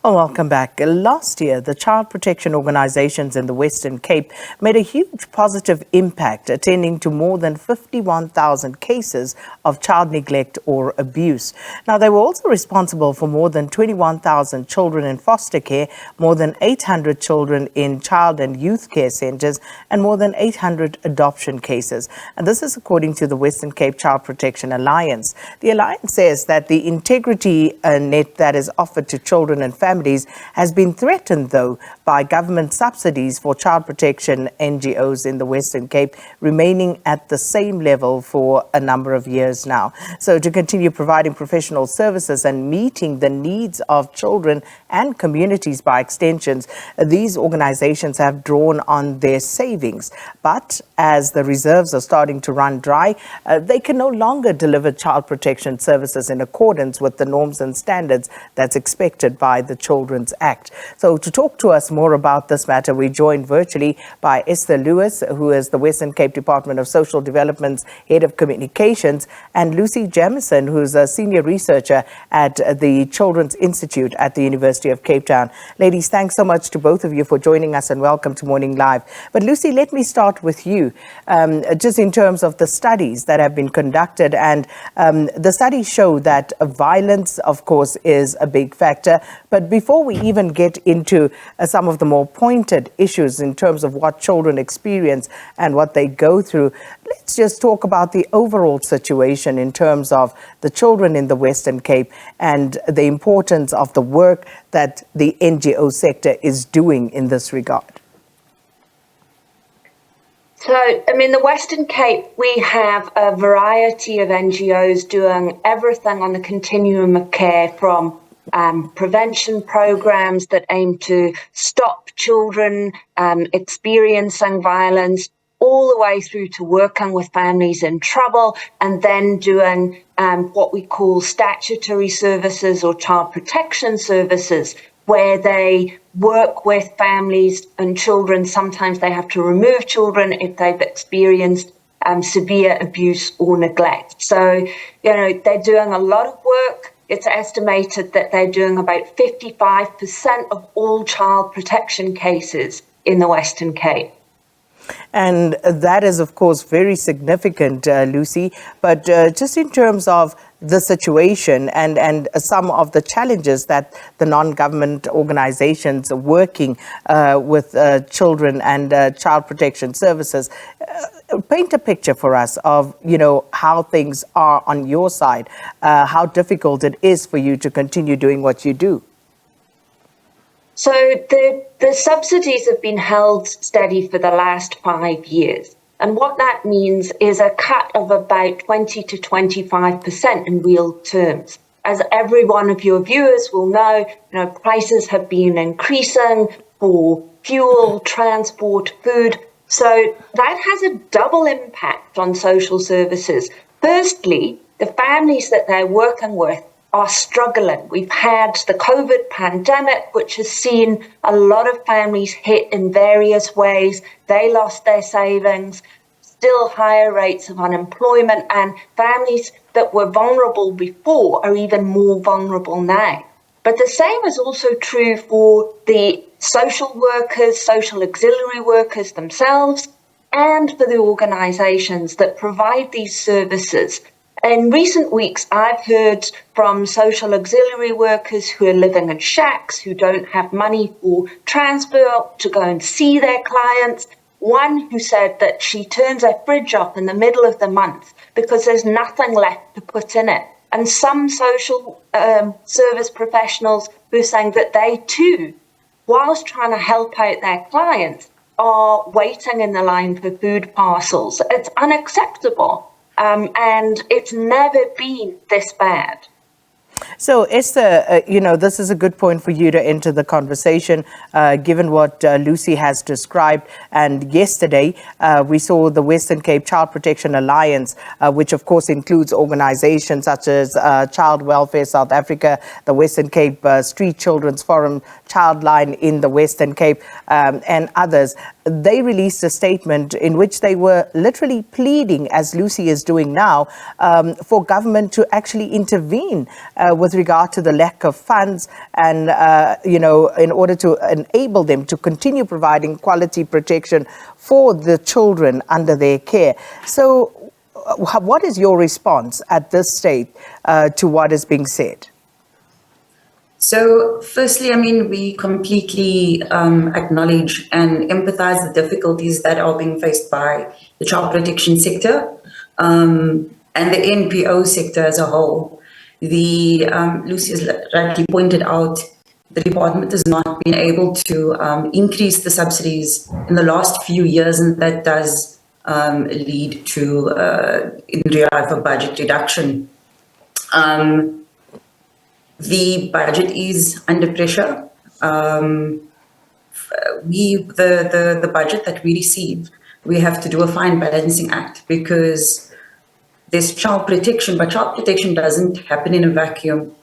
Oh, welcome back. Last year, the child protection organizations in the Western Cape made a huge positive impact, attending to more than 51,000 cases of child neglect or abuse. Now, they were also responsible for more than 21,000 children in foster care, more than 800 children in child and youth care centers, and more than 800 adoption cases. And this is according to the Western Cape Child Protection Alliance. The Alliance says that the integrity net that is offered to children and families has been threatened, though, by government subsidies for child protection NGOs in the Western Cape, remaining at the same level for a number of years now. So to continue providing professional services and meeting the needs of children and communities by extensions, these organizations have drawn on their savings. But as the reserves are starting to run dry, they can no longer deliver child protection services in accordance with the norms and standards that's expected by the Children's Act. So to talk to us more about this matter, we're joined virtually by Esther Lewis, who is the Western Cape Department of Social Development's Head of Communications, and Lucy Jamieson, who's a senior researcher at the Children's Institute at the University of Cape Town. Ladies, thanks so much to both of you for joining us and welcome to Morning Live. But Lucy, let me start with you, just in terms of the studies that have been conducted. And the studies show that violence, of course, is a big factor. But before we even get into some of the more pointed issues in terms of what children experience and what they go through, let's just talk about the overall situation in terms of the children in the Western Cape and the importance of the work that the NGO sector is doing in this regard. So, the Western Cape, we have a variety of NGOs doing everything on the continuum of care, from prevention programs that aim to stop children experiencing violence, all the way through to working with families in trouble, and then doing what we call statutory services or child protection services, where they work with families and children. Sometimes they have to remove children if they've experienced severe abuse or neglect. So, they're doing a lot of work. It's estimated that they're doing about 55% of all child protection cases in the Western Cape. And that is, of course, very significant, Lucy. But just in terms of the situation and some of the challenges that the non-government organizations are working with children and child protection services, paint a picture for us of, how things are on your side, how difficult it is for you to continue doing what you do. So the subsidies have been held steady for the last 5 years. And what that means is a cut of about 20 to 25% in real terms. As every one of your viewers will know, prices have been increasing for fuel, transport, food. So that has a double impact on social services. Firstly, the families that they're working with are struggling. We've had the COVID pandemic, which has seen a lot of families hit in various ways. They lost their savings, still higher rates of unemployment, and families that were vulnerable before are even more vulnerable now. But the same is also true for the social workers, social auxiliary workers themselves, and for the organisations that provide these services. In recent weeks, I've heard from social auxiliary workers who are living in shacks, who don't have money for transport to go and see their clients. One who said that she turns her fridge off in the middle of the month because there's nothing left to put in it. And some social service professionals who are saying that they too, whilst trying to help out their clients, are waiting in the line for food parcels. It's unacceptable. And it's never been this bad. So, Esther, this is a good point for you to enter the conversation, given what Lucy has described. And yesterday, we saw the Western Cape Child Protection Alliance, which, of course, includes organizations such as Child Welfare South Africa, the Western Cape Street Children's Forum, Childline in the Western Cape, and others. They released a statement in which they were literally pleading, as Lucy is doing now, for government to actually intervene with regard to the lack of funds and, in order to enable them to continue providing quality protection for the children under their care. So what is your response at this stage to what is being said? So firstly, we completely acknowledge and empathize the difficulties that are being faced by the child protection sector and the NPO sector as a whole. Lucy has rightly pointed out, the department has not been able to increase the subsidies in the last few years, and that does lead to, in real life, a budget reduction. The budget is under pressure. The budget that we receive, we have to do a fine balancing act because there's child protection, but child protection doesn't happen in a vacuum.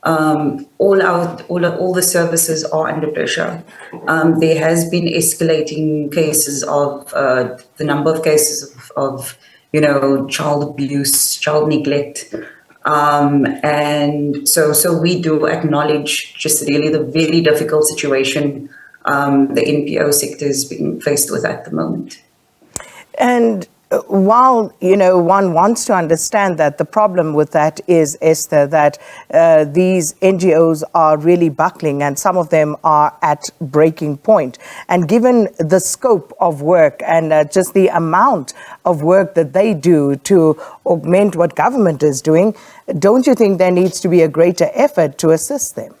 All the services are under pressure. There has been escalating cases of the number of cases of child abuse, child neglect. And so we do acknowledge just really the very difficult situation the NPO sector is being faced with at the moment. And while, one wants to understand that the problem with that is, Esther, that these NGOs are really buckling and some of them are at breaking point. And given the scope of work and just the amount of work that they do to augment what government is doing, don't you think there needs to be a greater effort to assist them?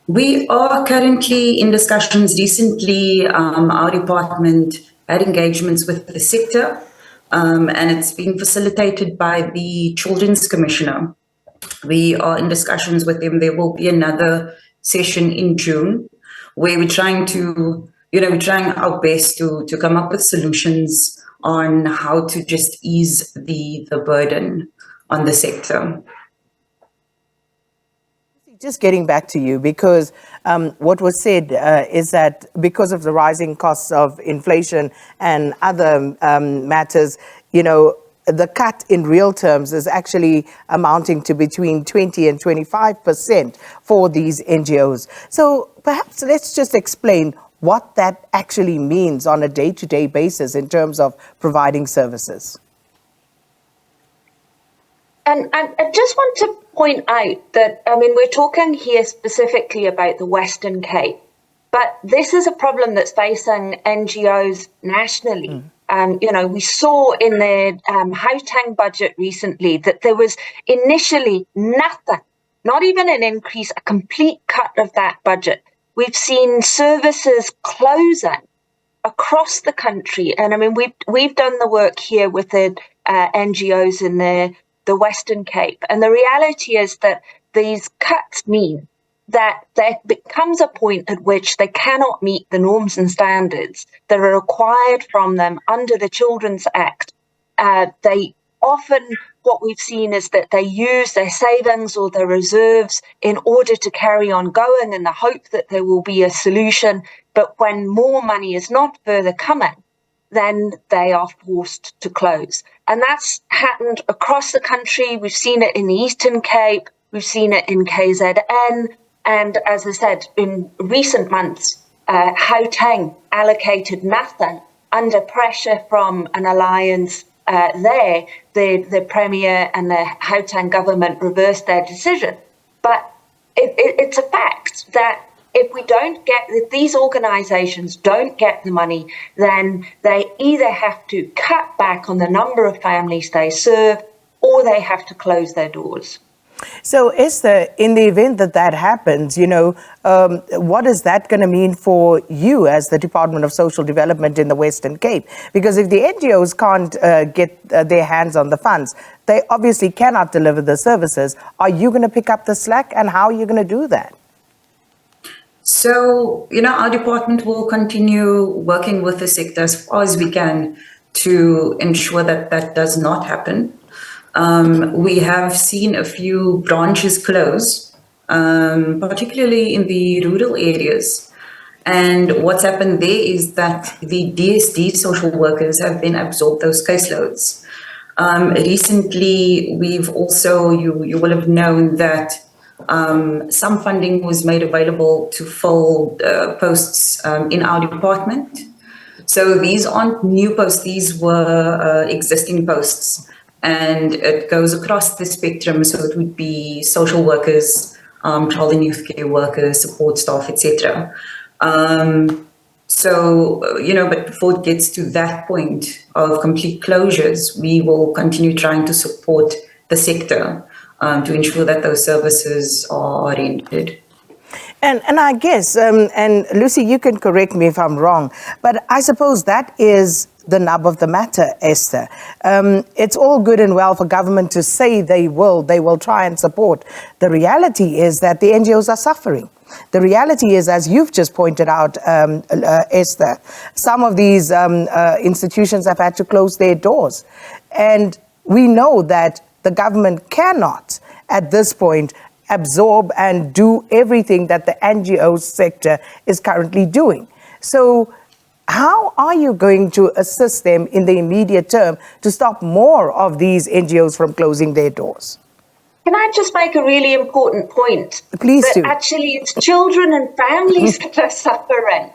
We are currently in discussions. Recently, our department had engagements with the sector, and it's being facilitated by the Children's Commissioner. We are in discussions with them. There will be another session in June where we're trying our best to come up with solutions on how to just ease the burden on the sector. Just getting back to you, because what was said is that because of the rising costs of inflation and other matters, the cut in real terms is actually amounting to between 20 and 25% for these NGOs. So perhaps let's just explain what that actually means on a day-to-day basis in terms of providing services. And I just want to point out that, we're talking here specifically about the Western Cape, but this is a problem that's facing NGOs nationally. We saw in the Gauteng budget recently that there was initially nothing, not even an increase, a complete cut of that budget. We've seen services closing across the country. And we've done the work here with the NGOs in the Western Cape. And the reality is that these cuts mean that there becomes a point at which they cannot meet the norms and standards that are required from them under the Children's Act. They often, what we've seen is that they use their savings or their reserves in order to carry on going in the hope that there will be a solution. But when more money is not further coming, then they are forced to close. And that's happened across the country. We've seen it in the Eastern Cape. We've seen it in KZN. And as I said, in recent months, Gauteng allocated nothing under pressure from an alliance there. The Premier and the Gauteng government reversed their decision. But it's a fact that if these organisations don't get the money, then they either have to cut back on the number of families they serve or they have to close their doors. So, Esther, in the event that happens, what is that going to mean for you as the Department of Social Development in the Western Cape? Because if the NGOs can't get their hands on the funds, they obviously cannot deliver the services. Are you going to pick up the slack, and how are you going to do that? So, our department will continue working with the sector as far as we can to ensure that that does not happen. We have seen a few branches close, particularly in the rural areas. And what's happened there is that the DSD social workers have then absorbed those caseloads. Recently, we've also, you will have known that some funding was made available to fill posts in our department. So these aren't new posts, these were existing posts. And it goes across the spectrum, so it would be social workers, child and youth care workers, support staff, etc. But before it gets to that point of complete closures, we will continue trying to support the sector to ensure that those services are rendered. And I guess, and Lucy, you can correct me if I'm wrong, but I suppose that is the nub of the matter, Esther. It's all good and well for government to say they will try and support. The reality is that the NGOs are suffering. The reality is, as you've just pointed out, Esther, some of these institutions have had to close their doors. And we know that the government cannot, at this point, absorb and do everything that the NGO sector is currently doing. So how are you going to assist them in the immediate term to stop more of these NGOs from closing their doors? Can I just make a really important point? Please do. Actually, it's children and families that are suffering,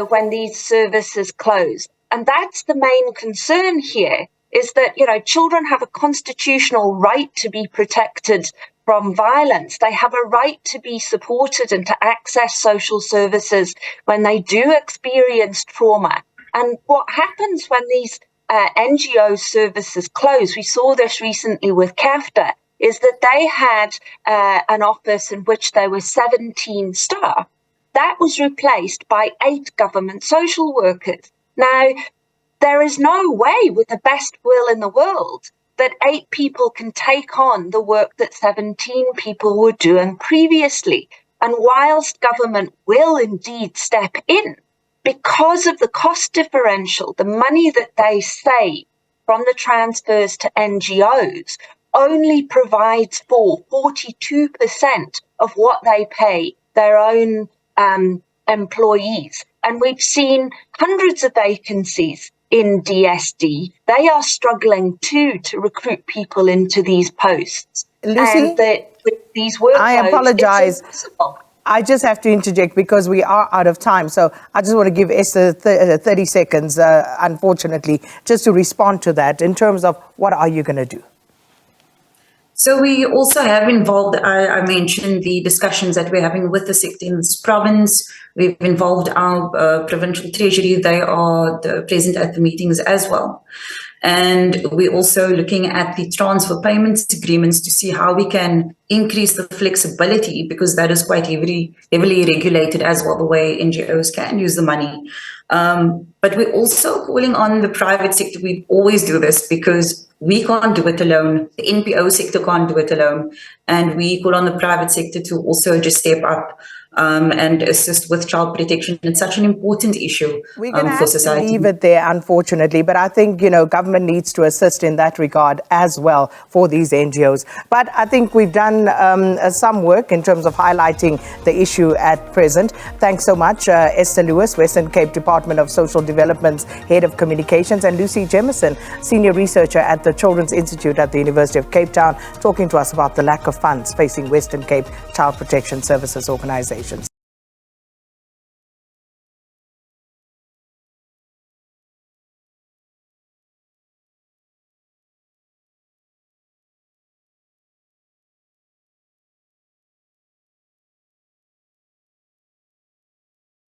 when these services close. And that's the main concern here, is that, children have a constitutional right to be protected from violence. They have a right to be supported and to access social services when they do experience trauma. And what happens when these NGO services close, we saw this recently with CAFTA, is that they had an office in which there were 17 staff. That was replaced by 8 government social workers. Now, there is no way, with the best will in the world, that 8 people can take on the work that 17 people were doing previously. And whilst government will indeed step in, because of the cost differential, the money that they save from the transfers to NGOs only provides for 42% of what they pay their own employees. And we've seen hundreds of vacancies in DSD. They are struggling too to recruit people into these posts. Lucy, and that with these workloads, I apologize. It's impossible. I just have to interject because we are out of time. So I just want to give Esther 30 seconds, unfortunately, just to respond to that in terms of what are you going to do? So we also have involved, I mentioned the discussions that we're having with the sector in this province. We've involved our provincial treasury. They are present at the meetings as well. And we're also looking at the transfer payments agreements to see how we can increase the flexibility, because that is quite heavily regulated as well, the way NGOs can use the money. But we're also calling on the private sector. We always do this because we can't do it alone. The NPO sector can't do it alone. And we call on the private sector to also just step up and assist with child protection. It's such an important issue We're going to for have society. to leave it there, unfortunately, but I think, government needs to assist in that regard as well for these NGOs. But I think we've done some work in terms of highlighting the issue at present. Thanks so much, Esther Lewis, Western Cape Department of Social Development's Head of Communications, and Lucy Jamieson, Senior Researcher at the Children's Institute at the University of Cape Town, talking to us about the lack of funds facing Western Cape Child Protection Services Organisation.